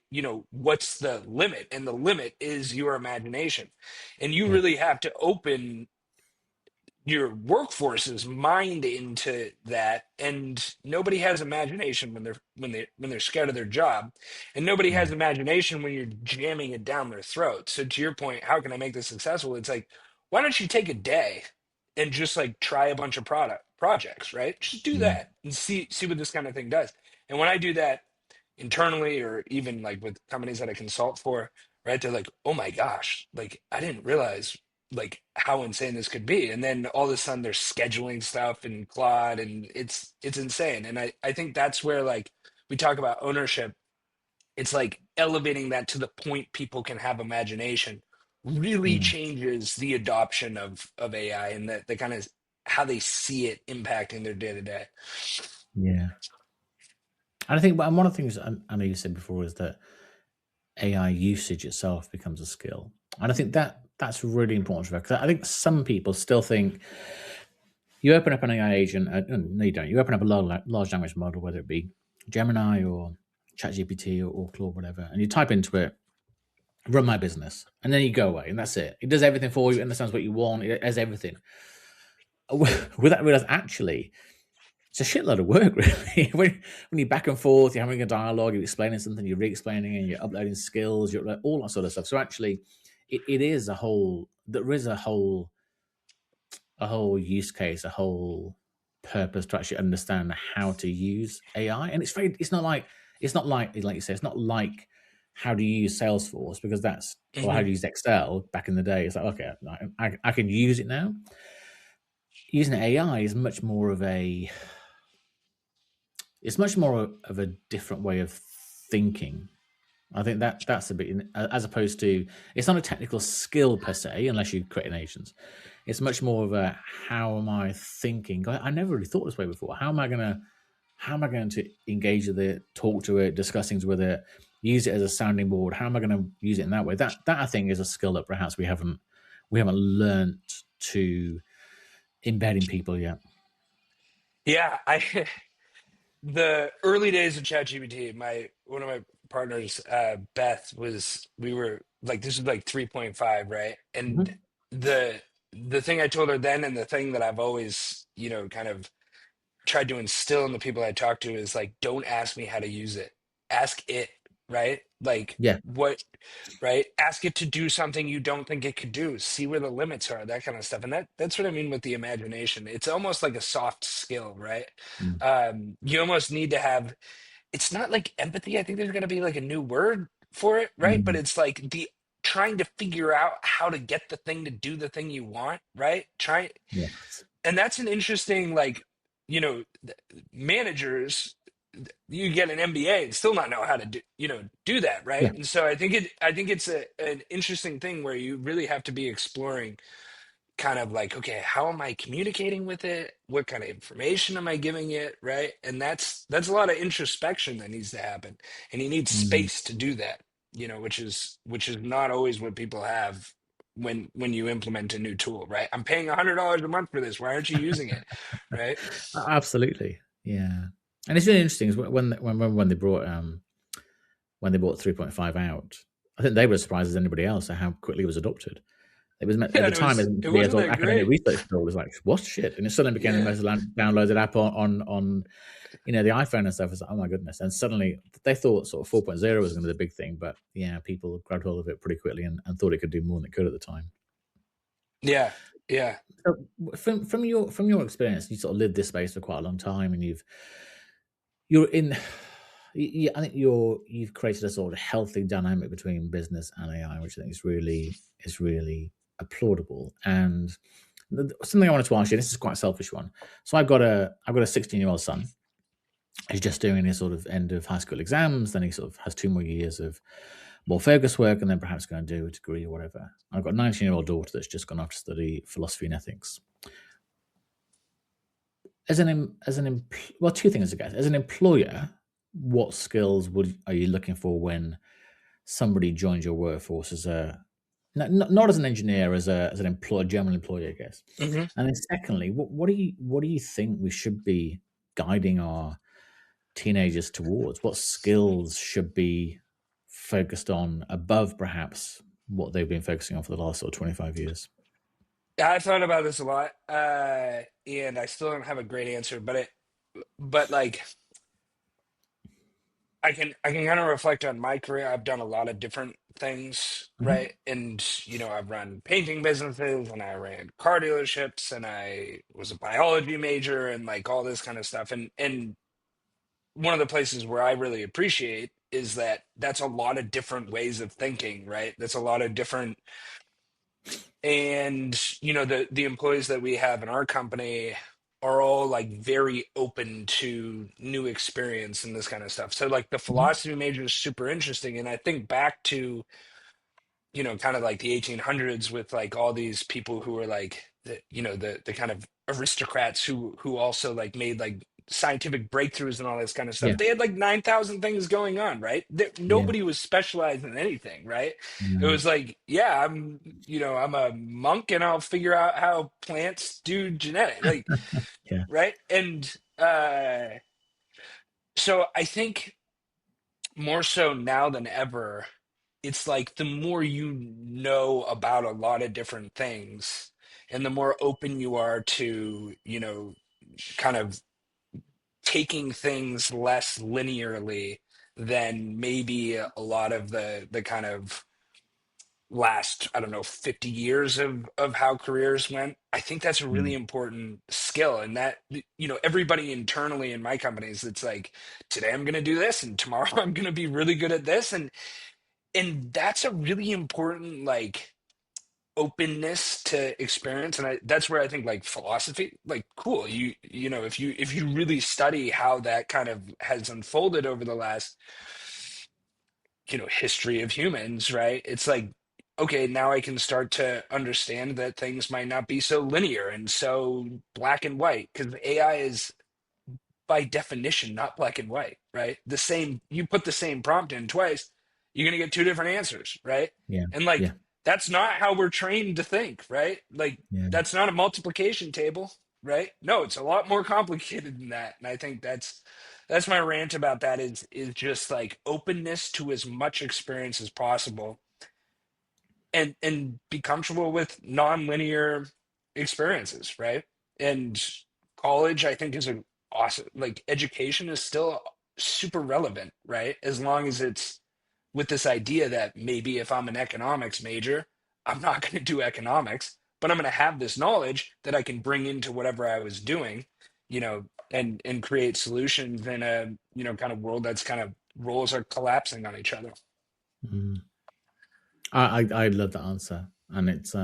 what's the limit? And the limit is your imagination. And you Yeah. really have to open your workforce's mind into that, and nobody has imagination when they're scared of their job, and nobody Yeah. has imagination when you're jamming it down their throat. So to your point, how can I make this successful? It's like, why don't you take a day and just like try a bunch of product projects, right? Just do Yeah. that and see what this kind of thing does. And when I do that internally, or even like with companies that I consult for, right? They're like, oh my gosh, like I didn't realize like how insane this could be. And then all of a sudden they're scheduling stuff in Claude, and it's insane. And I think that's where like we talk about ownership. It's like elevating that to the point people can have imagination really Mm. changes the adoption of AI, and that the kind of how they see it impacting their day to day. Yeah. And I think, and one of the things I know you said before is that AI usage itself becomes a skill. And I think that's really important to because I think some people still think you open up an AI agent, no, you don't. You open up a large language model, whether it be Gemini or ChatGPT or Claude, whatever, and you type into it, run my business, and then you go away, and that's it. It does everything for you, understands what you want, it has everything. Without realize, actually, it's a shitload of work, really. when you're back and forth, you're having a dialogue, you're explaining something, you're re-explaining, and you're uploading skills, you're all that sort of stuff. So actually, it is a whole. There is a whole use case, a whole purpose to actually understand how to use AI. And it's not like you say, it's not like how do you use Salesforce because that's or how Hmm. do you use Excel back in the day. It's like okay, I can use it now. Using AI is much more of a it's much more of a different way of thinking. I think that's a bit as opposed to it's not a technical skill per se, unless you create an agent. It's much more of a how am I thinking? I never really thought this way before. How am I going to engage with it, talk to it, discuss things with it, use it as a sounding board? How am I going to use it in that way? That I think is a skill that perhaps we haven't learnt to embed in people yet. Yeah, I the early days of ChatGPT, my one of my partners, Beth, was we were like this was like 3.5, right? And Mhm. the the thing I told her then, and the thing that I've always, kind of tried to instill in the people I talk to is like, don't ask me how to use it. Ask it, right? Like Yeah. what, right? Ask it to do something you don't think it could do. See where the limits are, that kind of stuff. And that's what I mean with the imagination. It's almost like a soft skill, right? Mm. You almost need to have, it's not like empathy. I think there's going to be like a new word for it, right? But Mm. it's like the trying to figure out how to get the thing to do the thing you want, right? Try, Yes. and that's an interesting, like, managers, you get an MBA and still not know how to do that, Yeah. right? And so I think it's an interesting thing where you really have to be exploring kind of like, okay, how am I communicating with it? What kind of information am I giving it, right? And that's a lot of introspection that needs to happen, and you need Mm. space to do that, which is not always what people have when you implement a new tool, right? I'm paying $100 a month for this. Why aren't you using it, right? Absolutely. Yeah. And it's really interesting is when they brought when they brought 3.5 out, I think they were as surprised as anybody else at how quickly it was adopted. It was at Yeah, the and it time was as it the wasn't sort of that academic great. research tool was like, what shit? And it suddenly became the Yeah. most downloaded app on the iPhone and stuff. It's like, oh my goodness. And suddenly they thought sort of 4.0 was going to be the big thing, but yeah, people grabbed hold of it pretty quickly and thought it could do more than it could at the time. Yeah. Yeah. So from your experience, you sort of lived this space for quite a long time, and you're in. I think you've created a sort of healthy dynamic between business and AI, which I think is really applaudable. And something I wanted to ask you. This is quite a selfish one. So I've got a 16-year-old son. He's just doing his sort of end of high school exams. Then he sort of has 2 more years of more focused work, and then perhaps going to do a degree or whatever. I've got a 19-year-old daughter that's just gone off to study philosophy and ethics. Well, two things I guess. As an employer, what skills are you looking for when somebody joins your workforce as not as an engineer, as an employer, general employee, I guess. Hmm. And then secondly, what do you think we should be guiding our teenagers towards? What skills should be focused on above perhaps what they've been focusing on for the last sort of 25 years? I've thought about this a lot, and I still don't have a great answer, but like I can kind of reflect on my career. I've done a lot of different things, Mhm. right? And I've run painting businesses, and I ran car dealerships, and I was a biology major, and like all this kind of stuff. And one of the places where I really appreciate is that that's a lot of different ways of thinking, right? That's a lot of different, and the employees that we have in our company are all like very open to new experience and this kind of stuff. So like the Mhm. philosophy major is super interesting, and I think back to kind of like the 1800s with like all these people who were like the kind of aristocrats who also like made like scientific breakthroughs and all this kind of stuff. Yeah. They had like 9,000 things going on, right? Yeah. Nobody was specialized in anything, right? It No. was like, yeah, I'm a monk and I'll figure out how plants do genetic, like, Yeah. right? And so I think more so now than ever, it's like the more you know about a lot of different things and the more open you are to, kind of taking things less linearly than maybe a lot of the kind of last, I don't know, 50 years of how careers went. I think that's a really Mm. important skill. And that, everybody internally in my companies, it's like, today I'm going to do this and tomorrow I'm going to be really good at this. And that's a really important like openness to experience. And that's where I think like philosophy, like, cool, if you really study how that kind of has unfolded over the last history of humans, right? It's like, okay, now I can start to understand that things might not be so linear and so black and white, because AI is by definition not black and white, right? You put the same prompt in twice, you're going to get two different answers, right? Yeah. And like Yeah. that's not how we're trained to think, right? Like Yeah. that's not a multiplication table, right? No, it's a lot more complicated than that. And I think that's that's my rant about that is just like openness to as much experience as possible, and be comfortable with non-linear experiences, right? And college, I think, is a awesome, like, education is still super relevant, right? As long as it's with this idea that maybe if I'm an economics major, I'm not going to do economics, but I'm going to have this knowledge that I can bring into whatever I was doing, and create solutions in a, kind of world that's kind of roles are collapsing on each other. Mm. I love that answer, and it's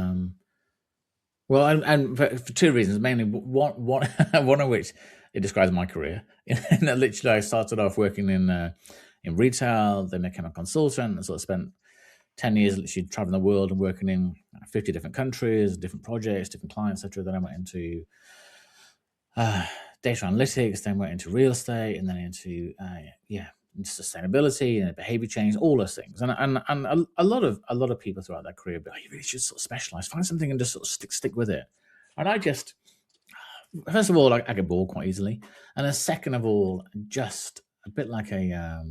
well, and for two reasons, mainly one one of which it describes my career. And that literally, I started off working in retail, then became a consultant, and sort of spent 10 years literally traveling the world and working in 50 different countries, different projects, different clients, etc. Then I went into data analytics, then went into real estate, and then into sustainability and behavior change, all those things. And a lot of people throughout that career, but you really should sort of specialize, find something, and just sort of stick with it. And I just, first of all, I get bored quite easily, and then second of all, just a bit like I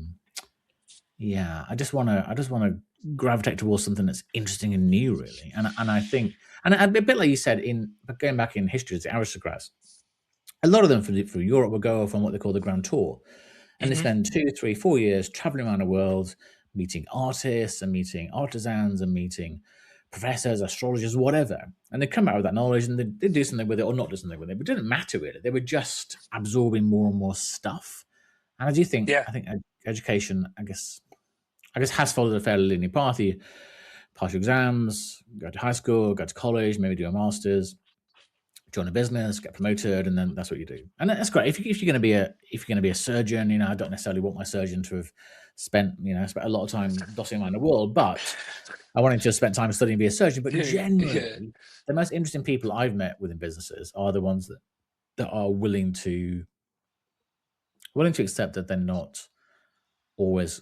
just want to gravitate towards something that's interesting and new, really. And I think, and a bit like you said, in going back in history, the aristocrats, a lot of them through Europe will go off on what they call the Grand Tour, and they Hmm. spend 2, 3, 4 years traveling around the world, meeting artists and meeting artisans and meeting professors, astrologers, whatever. And they come out with that knowledge and they do something with it or not do something with it. But it didn't matter really. They were just absorbing more and more stuff. And Yeah. I think education, I guess has followed a fairly linear path. You pass your exams, go to high school, go to college, maybe do a master's, join a business, get promoted, and then that's what you do. And that's great. If you're going to be a surgeon, I don't necessarily want my surgeon to have spent a lot of time dossing around the world, but I want him to have spent time studying to be a surgeon. But Yeah. generally, the most interesting people I've met within businesses are the ones that are willing to accept that they're not always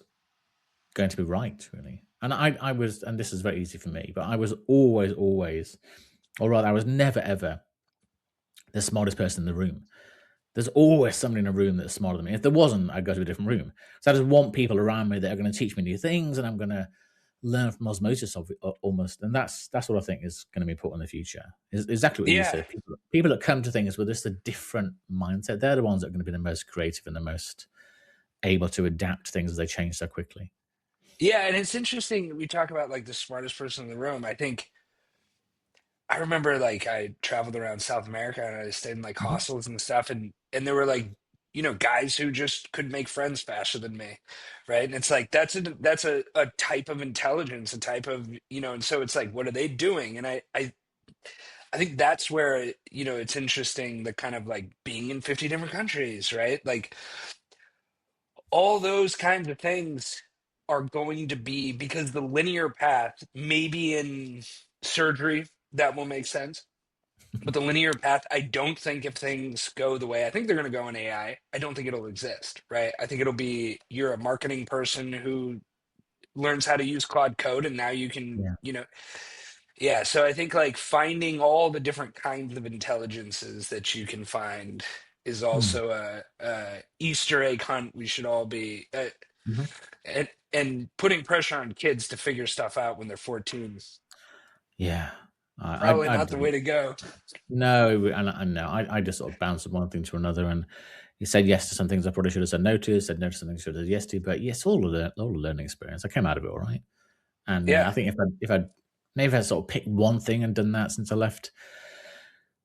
going to be right, really. And I was, and this is very easy for me, but I was always, or rather, I was never ever the smartest person in the room. There's always somebody in a room that's smarter than me. If there wasn't, I'd go to a different room. So I just want people around me that are going to teach me new things, and I'm going to learn from osmosis of it, almost. And that's what I think is going to be important in the future. Is exactly what you Yeah. said. People that come to things with just a different mindset, they're the ones that are going to be the most creative and the most able to adapt things as they change so quickly. Yeah, and it's interesting we talk about like the smartest person in the room. I think I remember, like, I traveled around South America and I stayed in like Mhm. hostels and stuff, and there were like, guys who just could make friends faster than me, right? And it's like that's a type of intelligence, a type of, and so it's like, what are they doing? And I think that's where, it's interesting, the kind of like being in 50 different countries, right? Like, all those kinds of things are going to be, because the linear path, maybe in surgery, that will make sense. But the linear path, I don't think, if things go the way I think they're going to go in AI, I don't think it'll exist, right? I think it'll be, you're a marketing person who learns how to use Claude Code, and now you can, Yeah. yeah. So I think, like, finding all the different kinds of intelligences that you can find is Hmm. also a Easter egg hunt we should all be. Mhm. And putting pressure on kids to figure stuff out when they're 14, Yeah. probably I not the way don't. to go. No, and no, I just sort of bounced from one thing to another, and he said yes to some things I probably should have said no to, said no to some things I should have said yes to, but yes, all the learning experience. I came out of it all right, and I Yeah. think if I maybe if I sort of picked one thing and done that since I left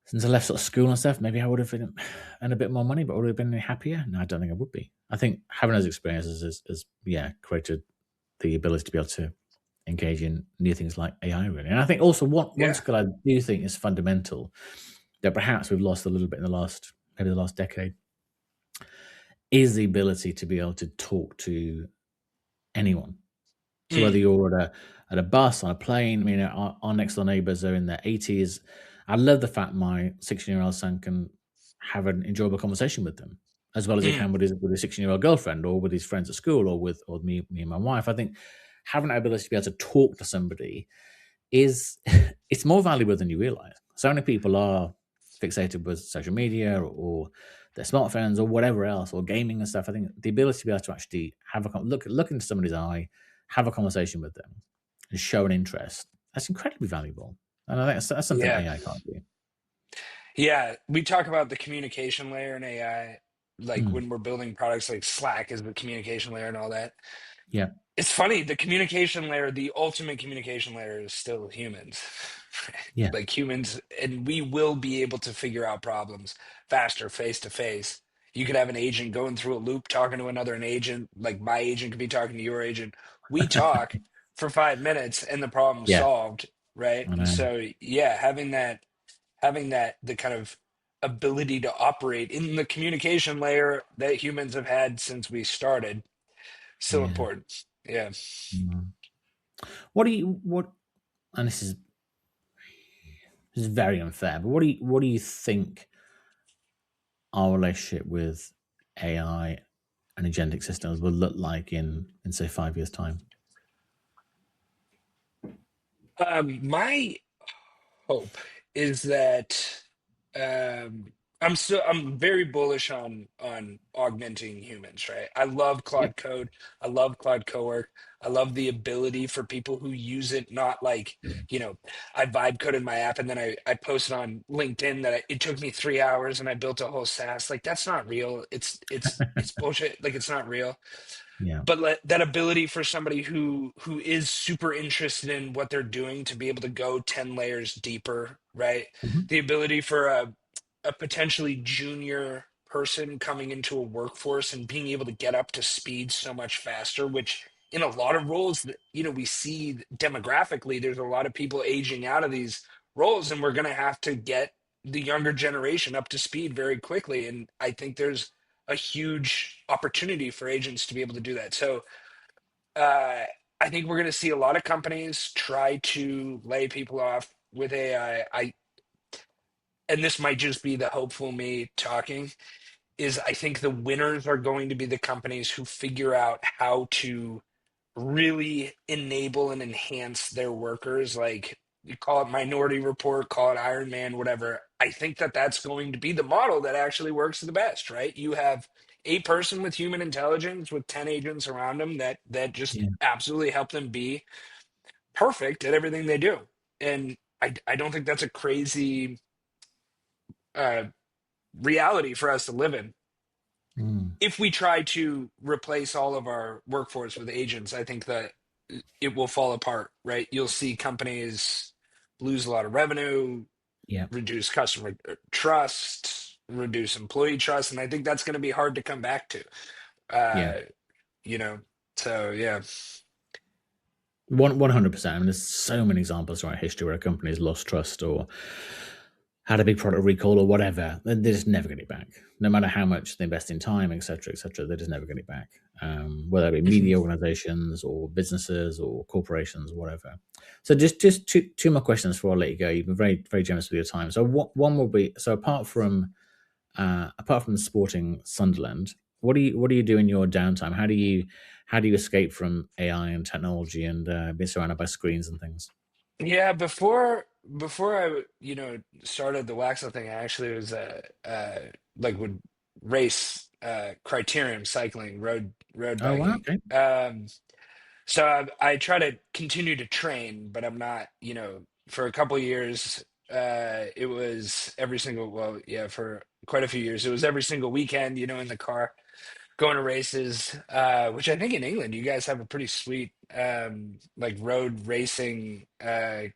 sort of school and stuff, maybe I would have been earned a bit more money, but would have been happier. No, I don't think I would be. I think having those experiences is created the ability to be able to engage in new things like AI, really. And I think also one Yeah. skill I do think is fundamental that perhaps we've lost a little bit in maybe the last decade, is the ability to be able to talk to anyone. So Mm, whether you're at a bus, on a plane, I mean, our next door neighbors are in their 80s. I love the fact my 16-year-old son can have an enjoyable conversation with them, as well as he mm, can with his 16-year-old girlfriend, or with his friends at school, or with me and my wife. I think having that ability to be able to talk to somebody is it's more valuable than you realize. So many people are fixated with social media, or their smartphones or whatever else, or gaming and stuff. I think the ability to be able to actually have look into somebody's eye, have a conversation with them, and show an interest, that's incredibly valuable. And I think that's something Yeah. AI can't do. Yeah, we talk about the communication layer in AI, like Mm, when we're building products like Slack is the communication layer and all that. yeah, It's funny, the communication layer, the ultimate communication layer is still humans. yeah, Like humans, and we will be able to figure out problems faster face to face. You could have an agent going through a loop talking to another an agent, like my agent could be talking to your agent. We talk for 5 minutes and the problem's yeah. solved, right? I And know. so yeah, having that the kind of ability to operate in the communication layer that humans have had since we started, so Yeah. important. Yeah. Mm. What do you what? And this is very unfair, but what do you think our relationship with AI and agentic systems will look like in say 5 years time? My hope is that I'm very bullish on augmenting humans, right? I love Yep. Claude Code. I love Claude Cowork. I love the ability for people who use it, not like, I vibe coded my app and then I posted on LinkedIn that it took me 3 hours and I built a whole SaaS. Like that's not real. It's bullshit. Like it's not real, Yeah. but that ability for somebody who is super interested in what they're doing to be able to go 10 layers deeper, right? Mhm. The ability for a potentially junior person coming into a workforce and being able to get up to speed so much faster, which in a lot of roles that we see demographically, there's a lot of people aging out of these roles, and we're going to have to get the younger generation up to speed very quickly. And I think there's a huge opportunity for agents to be able to do that. So uh, I think we're going to see a lot of companies try to lay people off with AI. And this might just be the hopeful me talking, is I think the winners are going to be the companies who figure out how to really enable and enhance their workers. Like you call it Minority Report, call it Iron Man, whatever. I think that that's going to be the model that actually works the best, right? You have a person with human intelligence with 10 agents around them that just Yeah. absolutely help them be perfect at everything they do. And I don't think that's a crazy uh, reality for us to live in. Mm. If we try to replace all of our workforce with agents, I think that it will fall apart, right? You'll see companies lose a lot of revenue, Yeah. reduce customer trust, reduce employee trust, and I think that's going to be hard to come back to. Yeah. Uh, you know, so yeah, 100%. I mean, there's so many examples throughout history where a company has lost trust or had a big product recall or whatever. They're just never getting it back. No matter how much they invest in time, etc., etc., they're just never getting it back. Whether it be Mhm. media organizations or businesses or corporations or whatever. So just two more questions before I let you go. You've been very very generous with your time. So one will be, so apart from sporting Sunderland, what do you do in your downtime? How do you escape from AI and technology and being surrounded by screens and things? Yeah. Before I started the Waxell thing, I actually was like would race criterium cycling, road Oh wow, biking. okay. So I try to continue to train, but I'm not, for a couple years, it was every single, well, yeah, for quite a few years, it was every single weekend, in the car, going to races, which I think in England, you guys have a pretty sweet, like road racing,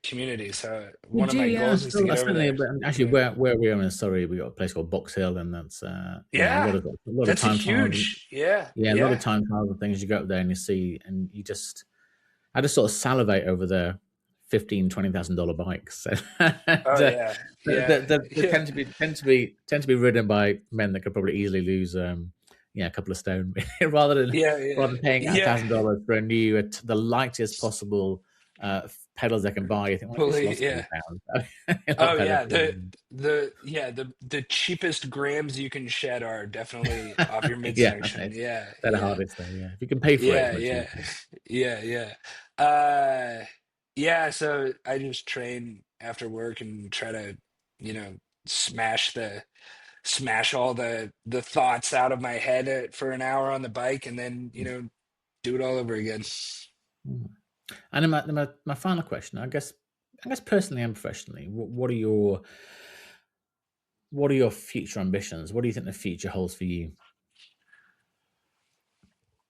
community. So We one of do, my yeah. goals is to So get over certainly, there. but actually, Yeah. where we are in Surrey, we got a place called Box Hill, and that's a Yeah. lot of That's a time trials. And, huge, yeah, yeah, a lot of yeah. time trials and things. You go up there and you see, and I just sort of salivate over the 15, $20,000 bikes. So, Oh yeah, yeah, they yeah, tend to be ridden by men that could probably easily lose, a couple of stone, rather than yeah, yeah, paying yeah. $1,000 for the lightest possible pedals they can buy. You think, well, I just Fully, lost a few yeah. pounds. Not Oh pedal yeah, for the cheapest grams you can shed are definitely off your yeah, midsection. Yeah, they're the yeah, hardest though. Yeah, if you can pay for it, it's yeah, much yeah, easier. yeah, yeah. Uh, yeah. So I just train after work and try to, you know, smash smash all the thoughts out of my head for an hour on the bike, and then do it all over again. Mm. And then my final question, I guess personally and professionally, what are your future ambitions? What do you think the future holds for you?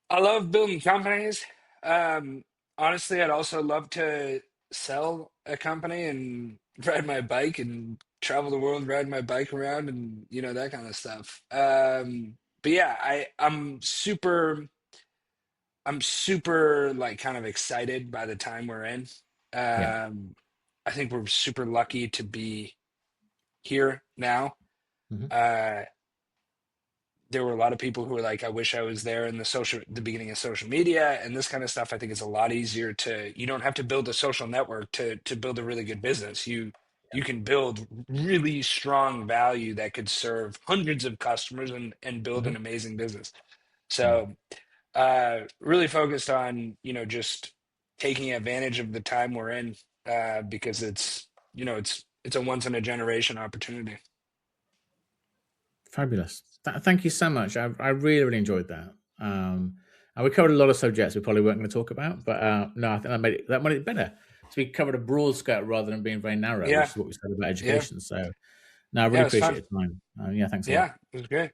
I love building companies. Um, Honestly, I'd also love to sell a company and ride my bike and travel the world, ride my bike around, and that kind of stuff. But yeah, I'm super like kind of excited by the time we're in. Yeah. Um, I think we're super lucky to be here now. Hmm. Uh, there were a lot of people who were like, I wish I was there in the beginning of social media and this kind of stuff. I think it's a lot easier you don't have to build a social network to build a really good business. You can build really strong value that could serve hundreds of customers and build an Hmm. amazing business. Yeah. So really focused on, just taking advantage of the time we're in, because it's a once in a generation opportunity. Fabulous. Thank you so much. I really, really enjoyed that. And we covered a lot of subjects we probably weren't going to talk about, but no, I think that made it better. So we covered a broad scope rather than being very narrow, which Yeah, is what we said about yeah, education. So no, I really yeah, it's fun. appreciate your time. Yeah, thanks a lot. Yeah, it was great.